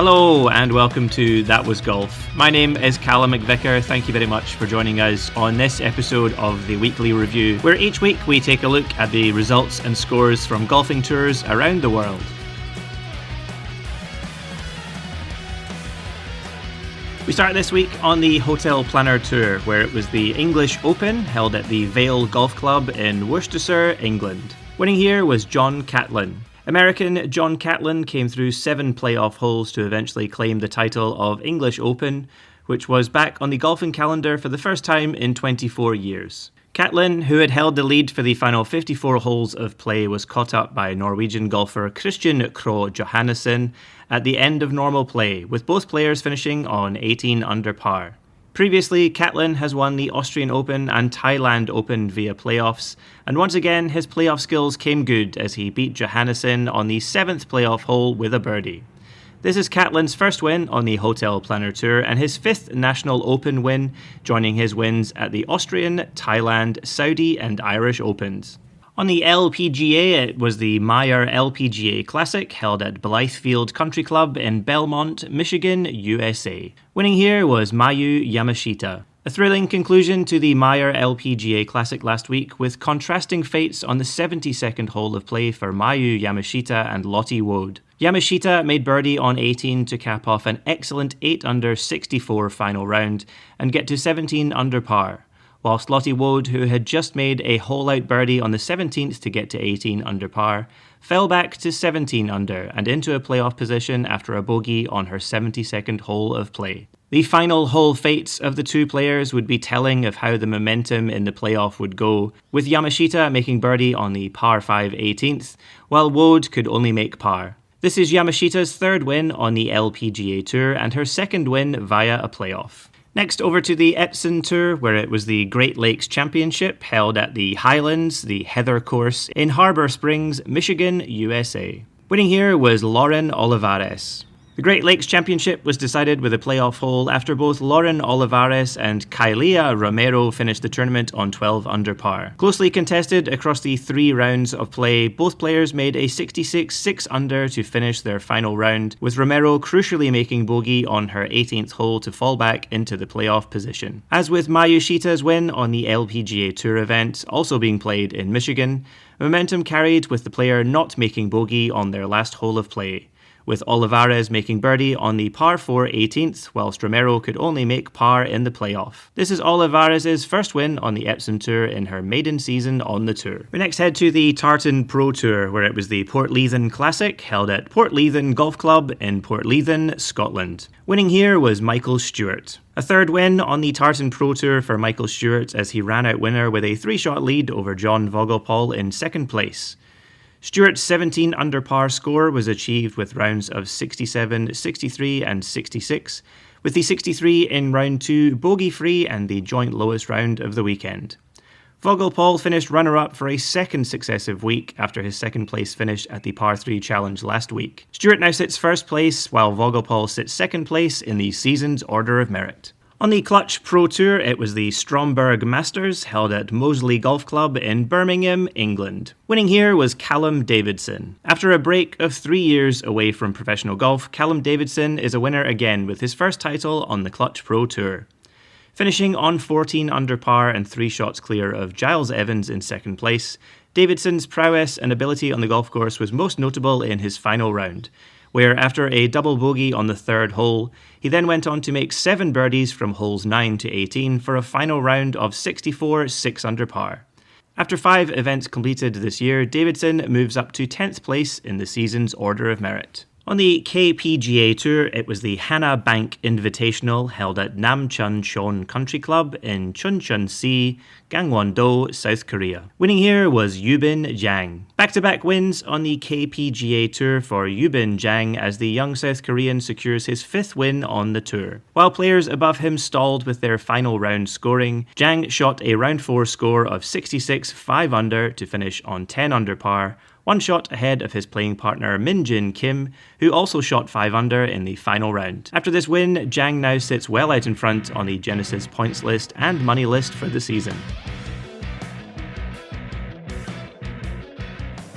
Hello and welcome to That Was Golf. My name is Calum MacVicar. Thank you very much for joining us on this episode of the Weekly Review, where each week we take a look at the results and scores from golfing tours around the world. We start this week on the Hotel Planner Tour, where it was the English Open held at the Vale Golf Club in Worcestershire, England. Winning here was John Catlin. American John Catlin came through 7 playoff holes to eventually claim the title of English Open, which was back on the golfing calendar for the first time in 24 years. Catlin, who had held the lead for the final 54 holes of play, was caught up by Norwegian golfer Christian Krogh Johannesson at the end of normal play, with both players finishing on 18 under par. Previously, Catlin has won the Austrian Open and Thailand Open via playoffs, and once again his playoff skills came good as he beat Johannesson on the 7th playoff hole with a birdie. This is Catlin's first win on the Hotel Planner Tour and his 5th National Open win, joining his wins at the Austrian, Thailand, Saudi and Irish Opens. On the LPGA, it was the Meyer LPGA Classic held at Blythefield Country Club in Belmont, Michigan, USA. Winning here was Mayu Yamashita. A thrilling conclusion to the Meyer LPGA Classic last week, with contrasting fates on the 72nd hole of play for Mayu Yamashita and Lottie Wood. Yamashita made birdie on 18 to cap off an excellent 8 under 64 final round and get to 17 under par, whilst Lottie Wood, who had just made a hole-out birdie on the 17th to get to 18 under par, fell back to 17 under and into a playoff position after a bogey on her 72nd hole of play. The final hole fates of the two players would be telling of how the momentum in the playoff would go, with Yamashita making birdie on the par 5 18th, while Wood could only make par. This is Yamashita's 3rd win on the LPGA Tour and her 2nd win via a playoff. Next, over to the Epson Tour, where it was the Great Lakes Championship held at the Highlands, the Heather Course, in Harbor Springs, Michigan, USA. Winning here was Lauren Olivares. The Great Lakes Championship was decided with a playoff hole after both Lauren Olivares and Kailia Romero finished the tournament on 12 under par. Closely contested across the 3 rounds of play, both players made a 66 6 under to finish their final round, with Romero crucially making bogey on her 18th hole to fall back into the playoff position. As with Mayushita's win on the LPGA Tour event, also being played in Michigan, momentum carried with the player not making bogey on their last hole of play, with Olivares making birdie on the par 4 18th, whilst Romero could only make par in the playoff. This is Olivares' first win on the Epson Tour in her maiden season on the tour. We next head to the Tartan Pro Tour, where it was the Portleithen Classic held at Portleithen Golf Club in Portleithen, Scotland. Winning here was Michael Stewart. A 3rd win on the Tartan Pro Tour for Michael Stewart as he ran out winner with a 3-shot lead over John Vogelpohl in 2nd place. Stewart's 17 under par score was achieved with rounds of 67, 63 and 66, with the 63 in round 2 bogey-free and the joint lowest round of the weekend. Vogelpohl finished runner-up for a 2nd successive week after his 2nd place finish at the par 3 challenge last week. Stewart now sits 1st place, while Vogelpohl sits 2nd place in the season's order of merit. On the Clutch Pro Tour, it was the Stromberg Masters held at Moseley Golf Club in Birmingham, England. Winning here was Callum Davidson. After a break of 3 years away from professional golf, Callum Davidson is a winner again with his first title on the Clutch Pro Tour. Finishing on 14 under par and 3 shots clear of Giles Evans in 2nd place, Davidson's prowess and ability on the golf course was most notable in his final round, where after a double bogey on the 3rd hole, he then went on to make 7 birdies from holes 9 to 18 for a final round of 64 6 under par. After 5 events completed this year, Davidson moves up to 10th place in the season's order of merit. On the KPGA Tour, it was the Hana Bank Invitational held at Namcheoncheon Country Club in Chuncheon-si, Gangwon-do, South Korea. Winning here was Yubin Jang. Back-to-back wins on the KPGA Tour for Yubin Jang as the young South Korean secures his 5th win on the tour. While players above him stalled with their final round scoring, Jang shot a round 4 score of 66 5 under to finish on 10 under par, 1 shot ahead of his playing partner Min-jin Kim, who also shot 5 under in the final round. After this win, Jang now sits well out in front on the Genesis points list and money list for the season.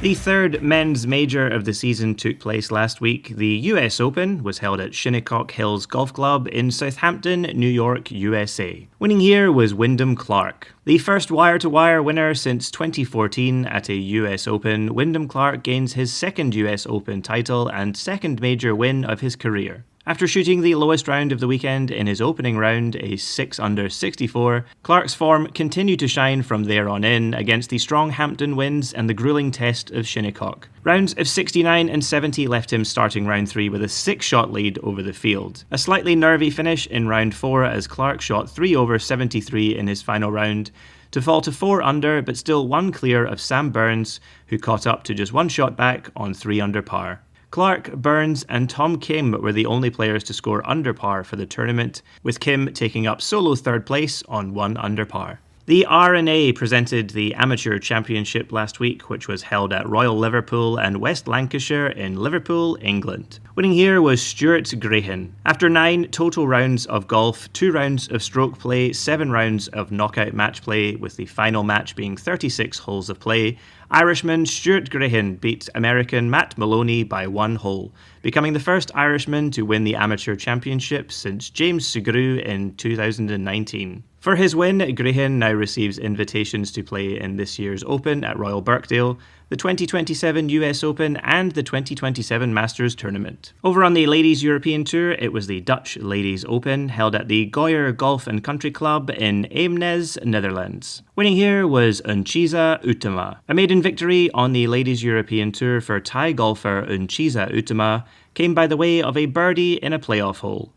The third men's major of the season took place last week. The US Open was held at Shinnecock Hills Golf Club in Southampton, New York, USA. Winning here was Wyndham Clark. The first wire-to-wire winner since 2014 at a US Open, Wyndham Clark gains his second US Open title and second major win of his career. After shooting the lowest round of the weekend in his opening round, a 6 under 64, Clark's form continued to shine from there on in against the strong Hampton winds and the grueling test of Shinnecock. Rounds of 69 and 70 left him starting round 3 with a 6-shot lead over the field. A slightly nervy finish in round 4 as Clark shot 3 over 73 in his final round, to fall to 4 under but still 1 clear of Sam Burns, who caught up to just 1 shot back on 3 under par. Clark, Burns and Tom Kim were the only players to score under par for the tournament, with Kim taking up solo third place on 1 under par. The R&A presented the Amateur Championship last week, which was held at Royal Liverpool and West Lancashire in Liverpool, England. Winning here was Stuart Grehan. After 9 total rounds of golf, 2 rounds of stroke play, 7 rounds of knockout match play, with the final match being 36 holes of play, Irishman Stuart Grehan beat American Matt Maloney by 1 hole, becoming the first Irishman to win the Amateur Championship since James Sugrue in 2019. For his win, Grehan now receives invitations to play in this year's Open at Royal Birkdale, the 2027 US Open and the 2027 Masters Tournament. Over on the Ladies European Tour, it was the Dutch Ladies Open held at the Goyer Golf and Country Club in Eemnes, Netherlands. Winning here was Unchiza Utama. A maiden victory on the Ladies European Tour for Thai golfer Unchiza Utama came by the way of a birdie in a playoff hole.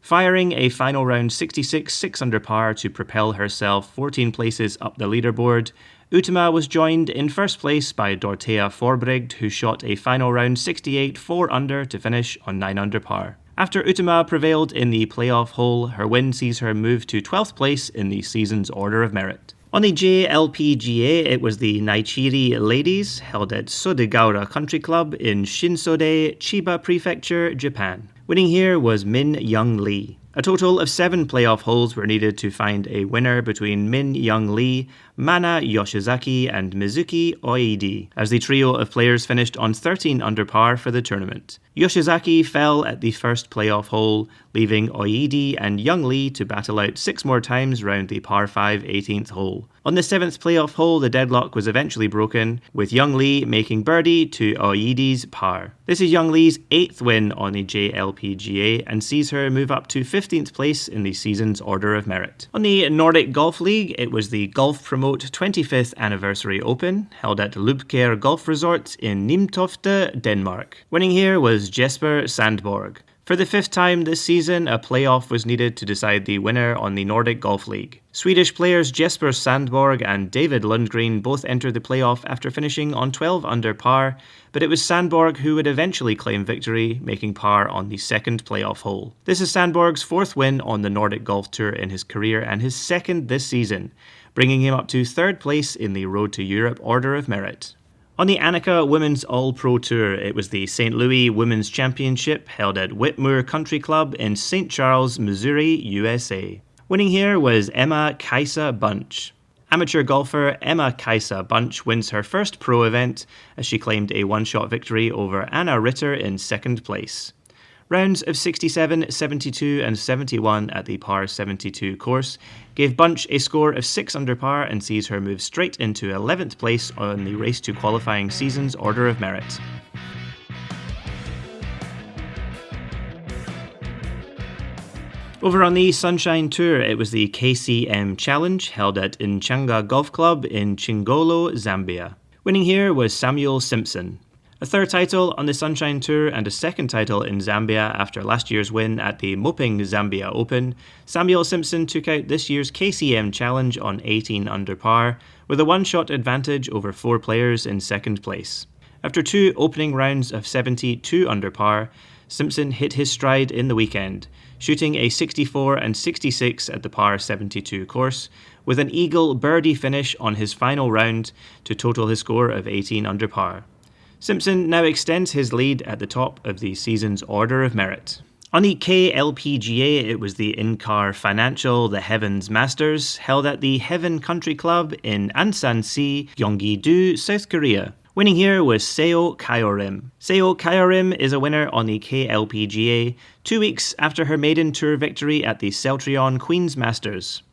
Firing a final round 66 6 under par to propel herself 14 places up the leaderboard, Utama was joined in first place by Dorothea Forbrigd, who shot a final round 68 4 under to finish on 9 under par. After Utama prevailed in the playoff hole, her win sees her move to 12th place in the season's order of merit. On the LPGA, it was the Naichiri Ladies, held at Sodegaura Country Club in Shinsode, Chiba Prefecture, Japan. Winning here was Min Young Lee. A total of 7 playoff holes were needed to find a winner between Min Young Lee, Mana Yoshizaki and Mizuki Oidi, as the trio of players finished on 13 under par for the tournament. Yoshizaki fell at the first playoff hole, leaving Oidi and Young Lee to battle out 6 more times round the par 5 18th hole. On the 7th playoff hole, the deadlock was eventually broken, with Young Lee making birdie to Oidi's par. This is Young Lee's 8th win on the JLPGA and sees her move up to 15th place in the season's order of merit. On the Nordic Golf League, it was the Golf Promote 25th Anniversary Open, held at Lubkær Golf Resort in Nimtofte, Denmark. Winning here was Jesper Sandborg. For the 5th time this season, a playoff was needed to decide the winner on the Nordic Golf League. Swedish players Jesper Sandborg and David Lundgren both entered the playoff after finishing on 12 under par, but it was Sandborg who would eventually claim victory, making par on the 2nd playoff hole. This is Sandborg's 4th win on the Nordic Golf Tour in his career and his 2nd this season, bringing him up to 3rd place in the Road to Europe order of merit. On the Annika Women's All-Pro Tour, it was the St. Louis Women's Championship held at Whitmoor Country Club in St. Charles, Missouri, USA. Winning here was Emma Kaisa Bunch. Amateur golfer Emma Kaisa Bunch wins her first pro event as she claimed a 1-shot victory over Anna Ritter in 2nd place. Rounds of 67, 72 and 71 at the par 72 course gave Bunch a score of 6 under par and sees her move straight into 11th place on the race to qualifying season's order of merit. Over on the Sunshine Tour, it was the KCM Challenge held at Nchanga Golf Club in Chingolo, Zambia. Winning here was Samuel Simpson. A 3rd title on the Sunshine Tour and a 2nd title in Zambia after last year's win at the Moping Zambia Open, Samuel Simpson took out this year's KCM Challenge on 18 under par, with a 1-shot advantage over 4 players in 2nd place. After 2 opening rounds of 72 under par, Simpson hit his stride in the weekend, shooting a 64 and 66 at the par 72 course, with an eagle birdie finish on his final round to total his score of 18 under par. Simpson now extends his lead at the top of the season's order of merit. On the KLPGA, it was the in-car Financial The Heavens Masters, held at the Heaven Country Club in Ansan-si, Gyeonggi-do, South Korea. Winning here was Seo Kyorim. Seo Kyorim is a winner on the KLPGA 2 weeks after her maiden tour victory at the Celtrion Queen's Masters.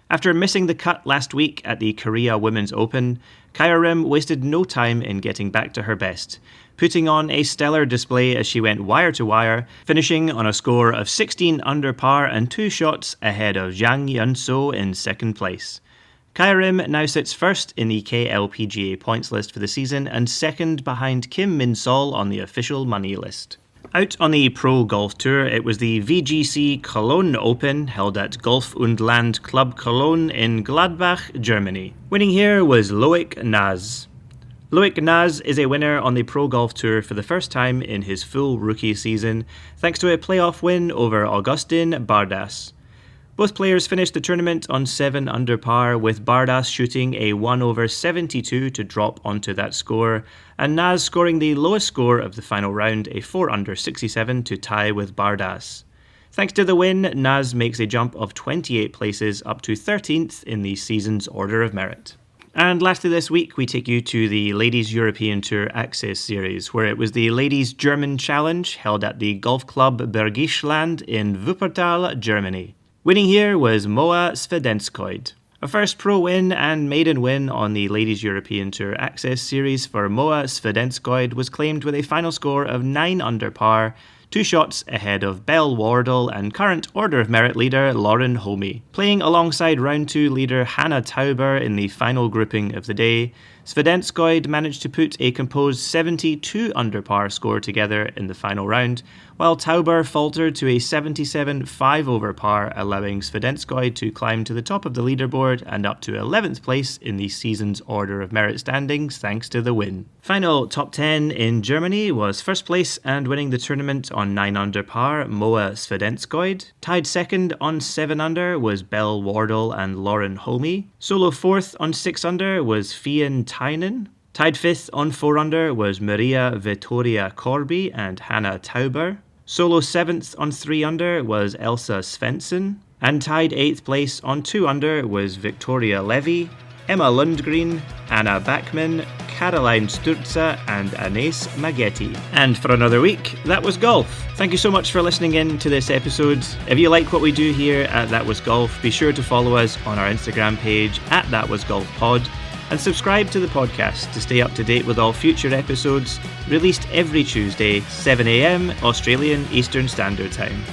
After missing the cut last week at the Korea Women's Open, Kyorim wasted no time in getting back to her best, putting on a stellar display as she went wire to wire, finishing on a score of 16 under par and 2 shots ahead of Zhang Yunso in second place. Kyorim now sits first in the KLPGA points list for the season and second behind Kim Min-sol on the official money list. Out on the Pro Golf Tour, it was the VGC Cologne Open held at Golf und Land Club Cologne in Gladbach, Germany. Winning here was Loic Naz. Loic Naz is a winner on the Pro Golf Tour for the first time in his full rookie season, thanks to a playoff win over Augustin Bardas. Both players finished the tournament on 7 under par, with Bardas shooting a 1/72 to drop onto that score, and Naz scoring the lowest score of the final round, a 4/67 to tie with Bardas. Thanks to the win, Naz makes a jump of 28 places up to 13th in the season's order of merit. And lastly this week, we take you to the Ladies European Tour Access Series, where it was the Ladies German Challenge held at the Golf Club Bergischland in Wuppertal, Germany. Winning here was Moa Svedenscoid. A first pro win and maiden win on the Ladies European Tour Access Series for Moa Svedenscoid was claimed with a final score of 9 under par, 2 shots ahead of Belle Wardle and current Order of Merit leader Lauren Homey. Playing alongside Round 2 leader Hannah Tauber in the final grouping of the day, Svedenscoid managed to put a composed 72 under par score together in the final round, while Tauber faltered to a 77 5 over par, allowing Svedenscoid to climb to the top of the leaderboard and up to 11th place in the season's Order of Merit standings thanks to the win. Final top 10 in Germany was first place and winning the tournament on 9 under par, Moa Svedenscoid. Tied second on 7 under was Belle Wardle and Lauren Homey. Solo fourth on 6 under was Fionn Tynan. Tied fifth on 4 under was Maria Vittoria Corby and Hannah Tauber. Solo 7th on 3 under was Elsa Svensson. And tied 8th place on 2 under was Victoria Levy, Emma Lundgren, Anna Backman, Caroline Sturza and Anais Maggetti. And for another week, that was golf. Thank you so much for listening in to this episode. If you like what we do here at That Was Golf, be sure to follow us on our Instagram page at That Was Golf Pod, and subscribe to the podcast to stay up to date with all future episodes released every Tuesday, 7 a.m. Australian Eastern Standard Time.